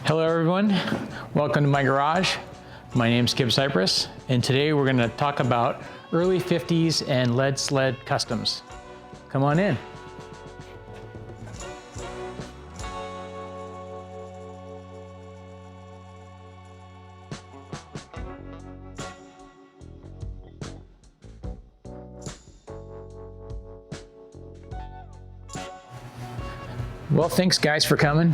Hello everyone, welcome to my garage. My name's Kip Cyprus, and today we're going to talk about early 50s and lead sled customs. Come on in. Well, thanks guys for coming.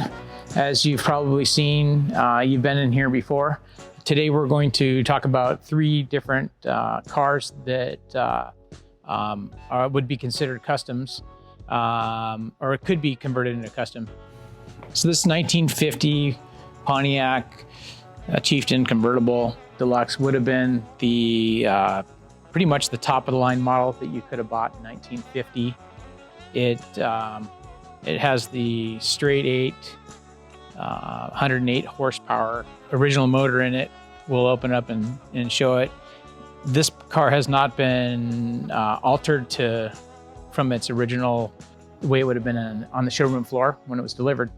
As you've probably seen, you've been in here before. Today we're going to talk about three different cars that would be considered customs, or it could be converted into custom. So this 1950 Pontiac Chieftain convertible deluxe would have been the pretty much the top of the line model that you could have bought in 1950. It has the straight 8 108 horsepower original motor in it. We'll open up and show it. This car has not been altered from its original way it would have been on the showroom floor when it was delivered.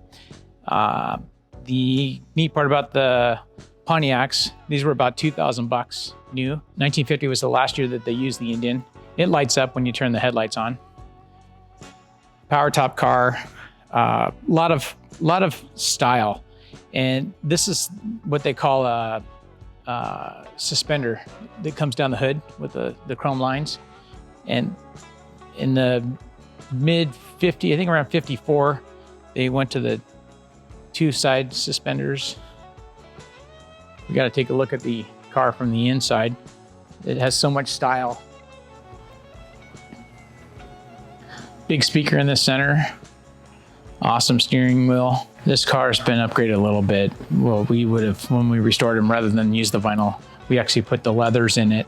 The neat part about the Pontiacs, these were about $2,000 new. 1950 was the last year that they used the Indian. It lights up when you turn the headlights on. Power top car, lot of style, and this is what they call a suspender that comes down the hood with the chrome lines. And in the mid 50, I think around 54, they went to the two side suspenders. We got to take a look at the car from the inside. It has so much style. Big speaker in the center. Awesome steering wheel. This car has been upgraded a little bit. Well, we would have, when we restored them, rather than use the vinyl, we actually put the leathers in it.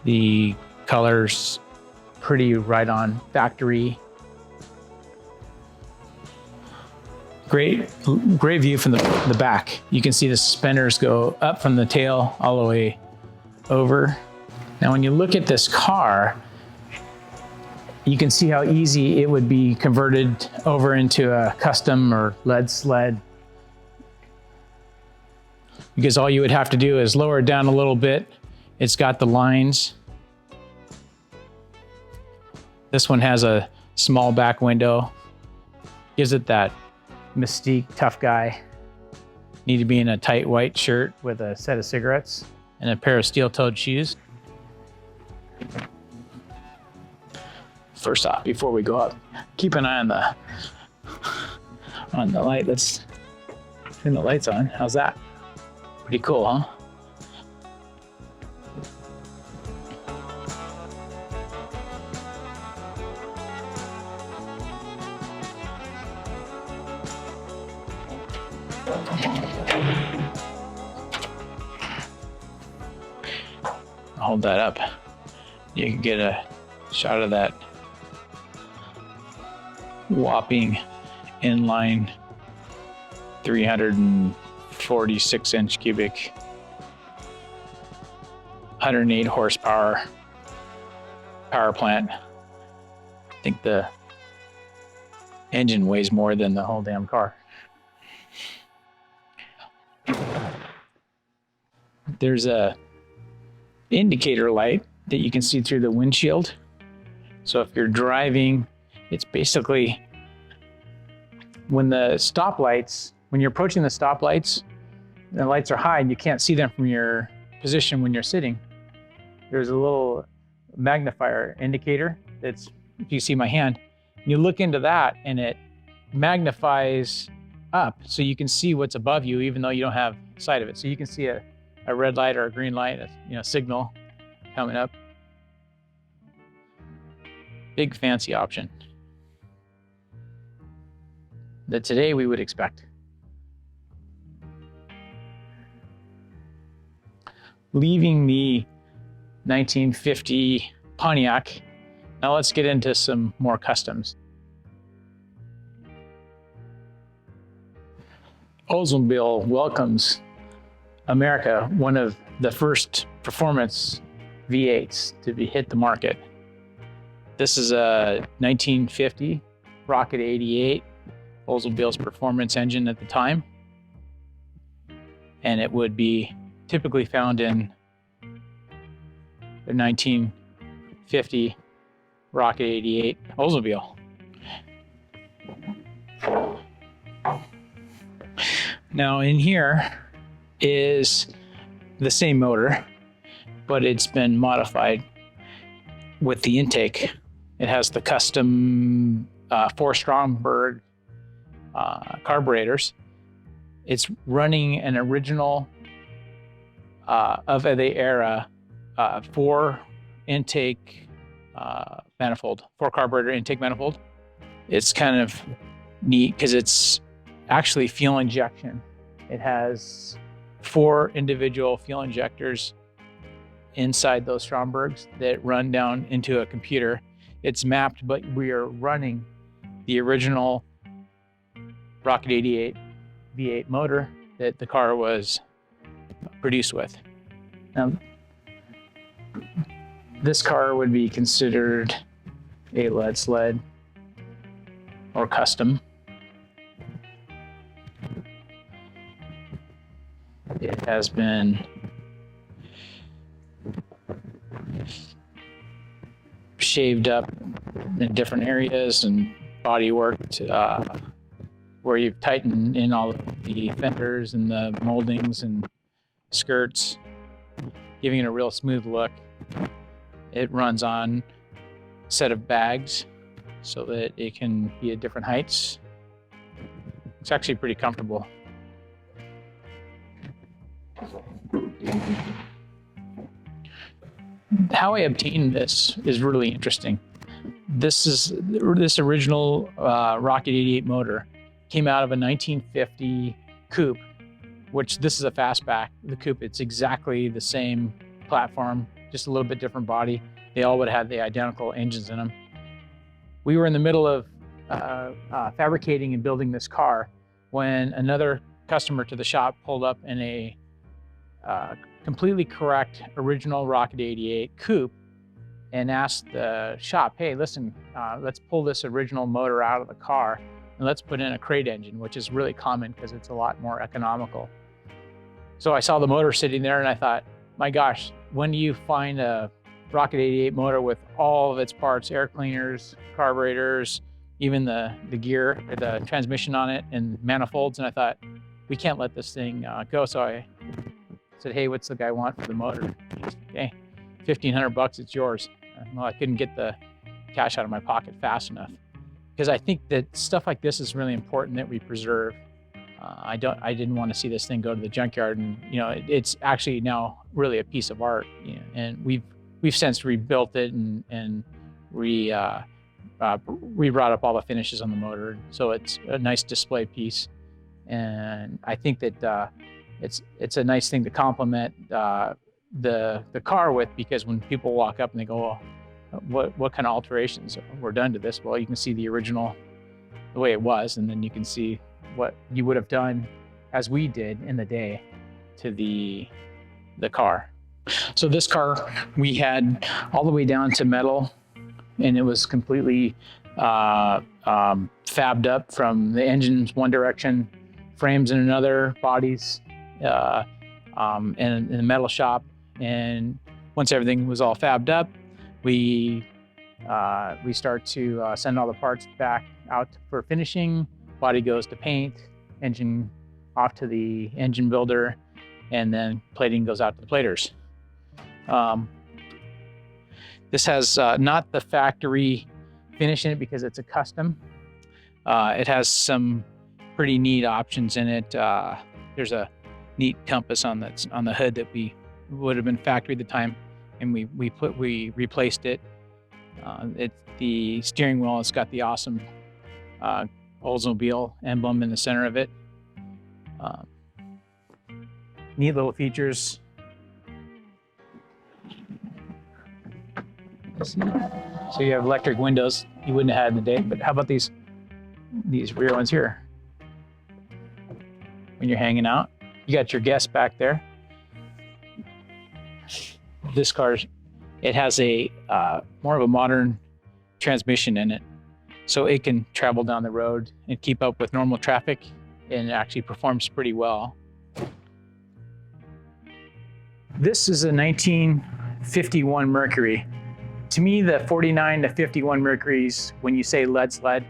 The color's pretty right on factory. Great view from the back. You can see the suspenders go up from the tail all the way over. Now, when you look at this car, you can see how easy it would be converted over into a custom or lead sled, because all you would have to do is lower it down a little bit. It's got the lines. This one has a small back window, gives it that mystique, tough guy. Need to be in a tight white shirt with a set of cigarettes and a pair of steel-toed shoes. First off, before we go up, keep an eye on the light. Let's turn the lights on. How's that? Pretty cool, huh? I'll hold that up. You can get a shot of that whopping inline 346 inch cubic, 108 horsepower power plant. I think the engine weighs more than the whole damn car. There's a indicator light that you can see through the windshield. So if you're driving, it's basically when you're approaching the stoplights, the lights are high and you can't see them from your position when you're sitting. There's a little magnifier indicator that's, if you see my hand, you look into that and it magnifies up so you can see what's above you even though you don't have sight of it. So you can see a red light or a green light, signal coming up. Big fancy option that today we would expect. Leaving the 1950 Pontiac, now let's get into some more customs. Oldsmobile welcomes America, one of the first performance V8s to hit the market. This is a 1950 Rocket 88, Oldsmobile's performance engine at the time. and it would be typically found in the 1950 Rocket 88 Oldsmobile. Now in here is the same motor, but it's been modified with the intake. It has the custom 4 Stromberg carburetors. It's running an original of the era 4 intake manifold, 4 carburetor intake manifold. It's kind of neat because it's actually fuel injection. It has 4 individual fuel injectors inside those Strombergs that run down into a computer. It's mapped, but we are running the original Rocket 88 V8 motor that the car was produced with. Now, this car would be considered a lead sled or custom. It has been shaved up in different areas and body worked where you've tightened in all of the fenders and the moldings and skirts, giving it a real smooth look. It runs on a set of bags so that it can be at different heights. It's actually pretty comfortable. How I obtained this is really interesting. This original Rocket 88 motor came out of a 1950 coupe, which this is a fastback. The coupe, it's exactly the same platform, just a little bit different body. They all would have had the identical engines in them. We were in the middle of fabricating and building this car when another customer to the shop pulled up in a completely correct original Rocket 88 coupe and asked the shop, hey, listen, let's pull this original motor out of the car and let's put in a crate engine, which is really common because it's a lot more economical. So I saw the motor sitting there and I thought, my gosh, when do you find a Rocket 88 motor with all of its parts, air cleaners, carburetors, even the gear, the transmission on it, and manifolds? And I thought, we can't let this thing go. So I said, hey, what's the guy want for the motor? He said, okay, $1,500, it's yours. Well, I couldn't get the cash out of my pocket fast enough because I think that stuff like this is really important that we preserve. I didn't want to see this thing go to the junkyard, and it's actually now really a piece of art. And we've since rebuilt it and rebrought up all the finishes on the motor, so it's a nice display piece. And I think that it's a nice thing to complement the car with, because when people walk up and they go, oh, what kind of alterations were done to this? Well, you can see the original the way it was, and then you can see what you would have done as we did in the day to the car. So this car we had all the way down to metal, and it was completely fabbed up from the engines one direction, frames in another, bodies in the metal shop. And once everything was all fabbed up, we start to send all the parts back out for finishing. Body goes to paint, engine off to the engine builder, and then plating goes out to the platers. This has not the factory finish in it because it's a custom. It has some pretty neat options in it. There's a neat compass on the hood that we would have been factory at the time, and we replaced it. It's the steering wheel. It's got the awesome Oldsmobile emblem in the center of it. Neat little features. So you have electric windows you wouldn't have had in the day, but how about these rear ones here? When you're hanging out, you got your guests back there. This car, it has a more of a modern transmission in it, so it can travel down the road and keep up with normal traffic, and it actually performs pretty well. This is a 1951 Mercury. To me, the 49 to 51 Mercuries, when you say lead sled,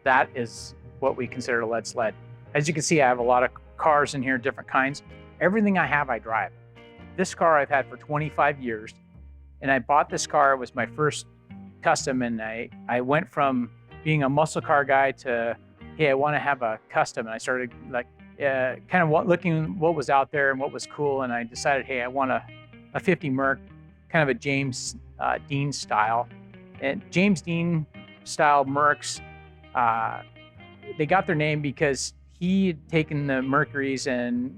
that is what we consider a lead sled. As you can see, I have a lot of cars in here, different kinds. Everything I have, I drive. This car I've had for 25 years, and I bought this car. It was my first custom, and I went from being a muscle car guy to, hey, I want to have a custom, and I started like kind of looking what was out there and what was cool, and I decided, hey, I want a 50 Merc, kind of a James Dean style. And James Dean style Mercs, they got their name because he had taken the Mercuries and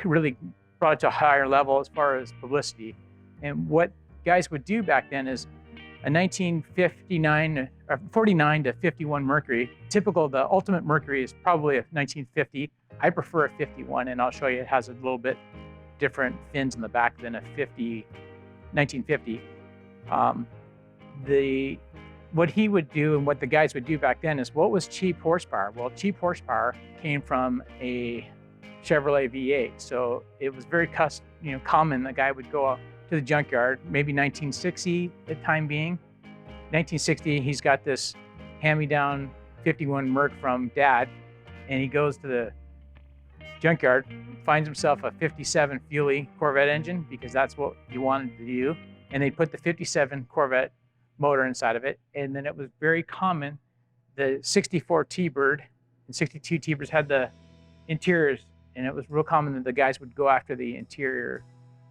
really brought it to a higher level as far as publicity. And what guys would do back then is a 1959 or 49 to 51 Mercury. Typical, the ultimate Mercury is probably a 1950. I prefer a 51, and I'll show you it has a little bit different fins in the back than a 1950. What he would do and what the guys would do back then is, what was cheap horsepower? Well, cheap horsepower came from a Chevrolet V8. So it was very common. The guy would go out to the junkyard, maybe 1960 at the time being. 1960, he's got this hand-me-down 51 Merc from dad, and he goes to the junkyard, finds himself a 57 Fuelie Corvette engine, because that's what he wanted to do. And they put the 57 Corvette motor inside of it. And then it was very common, the 64 T-Bird and 62 T-Birds had the interiors, and it was real common that the guys would go after the interior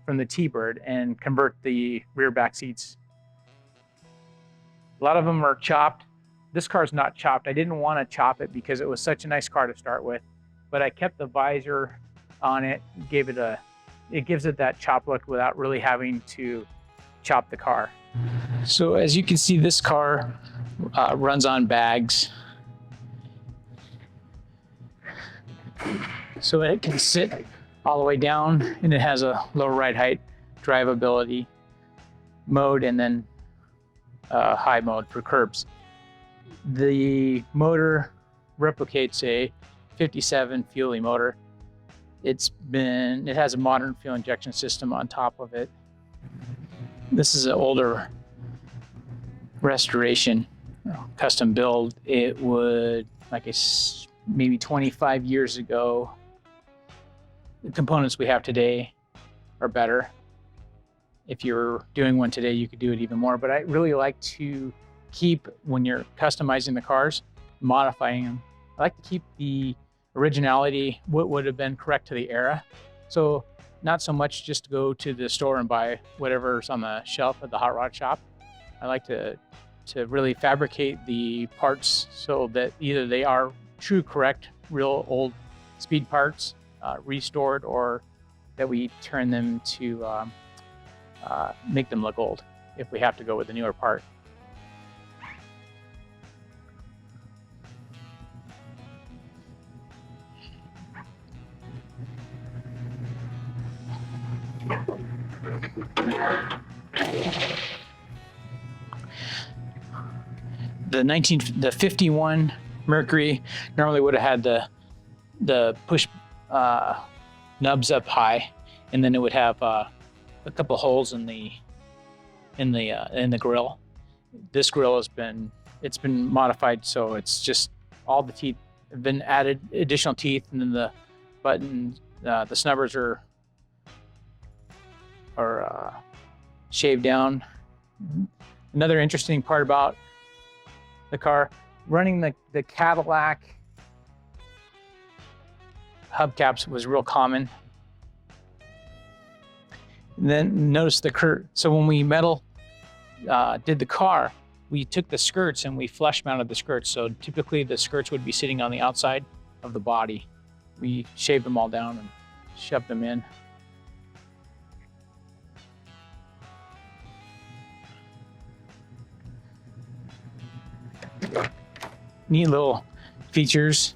from the T-Bird and convert the rear back seats. A lot of them are chopped. This car's not chopped. I didn't want to chop it because it was such a nice car to start with, but I kept the visor on it, it gives it that chop look without really having to chop the car. So as you can see, this car runs on bags. So it can sit all the way down, and it has a low ride height, drivability mode, and then high mode for curbs. The motor replicates a 57 Fuelie motor. It has a modern fuel injection system on top of it. This is an older restoration, custom build. It would, maybe 25 years ago. The components we have today are better. If you're doing one today, you could do it even more. But I really like to keep, when you're customizing the cars, modifying them, I like to keep the originality, what would have been correct to the era. So not so much just to go to the store and buy whatever's on the shelf at the hot rod shop. I like to really fabricate the parts so that either they are true, correct, real old speed parts, restored, or that we turn them to make them look old if we have to go with a newer part. The 51 Mercury normally would have had the push nubs up high, and then it would have a couple holes in the grill. This grill has been modified, so it's just all the teeth have been added, additional teeth, and then the button, the snubbers are shaved down. Another interesting part about the car, running the Cadillac hubcaps was real common. And then notice the curve. So when we did the car, we took the skirts and we flush mounted the skirts. So typically the skirts would be sitting on the outside of the body. We shaved them all down and shoved them in. Neat little features.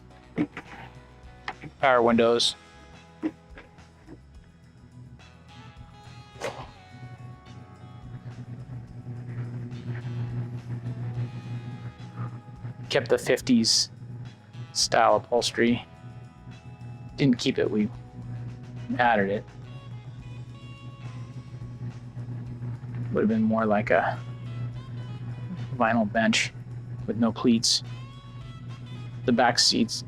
Power windows. Kept the 50s style upholstery. Didn't keep it, we added it. Would have been more like a vinyl bench with no cleats. The back seats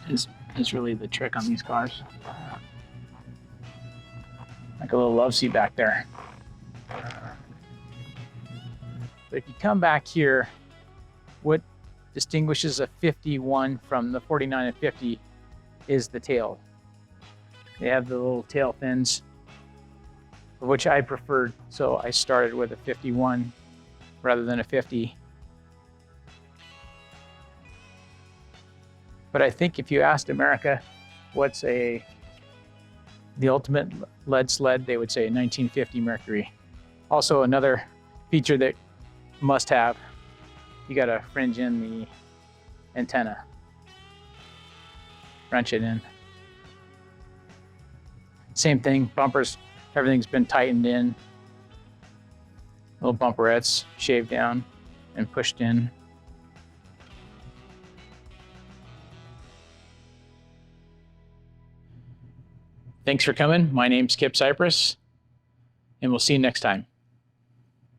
is really the trick on these cars. Like a little love seat back there. But if you come back here, what distinguishes a 51 from the 49 and 50 is the tail. They have the little tail fins, which I preferred, so I started with a 51 rather than a 50. But I think if you asked America what's the ultimate lead sled, they would say a 1950 Mercury. Also, another feature that must have, you got to fringe in the antenna, wrench it in. Same thing, bumpers, everything's been tightened in. Little bumperettes shaved down and pushed in. Thanks for coming. My name's Kip Cyprus, and we'll see you next time.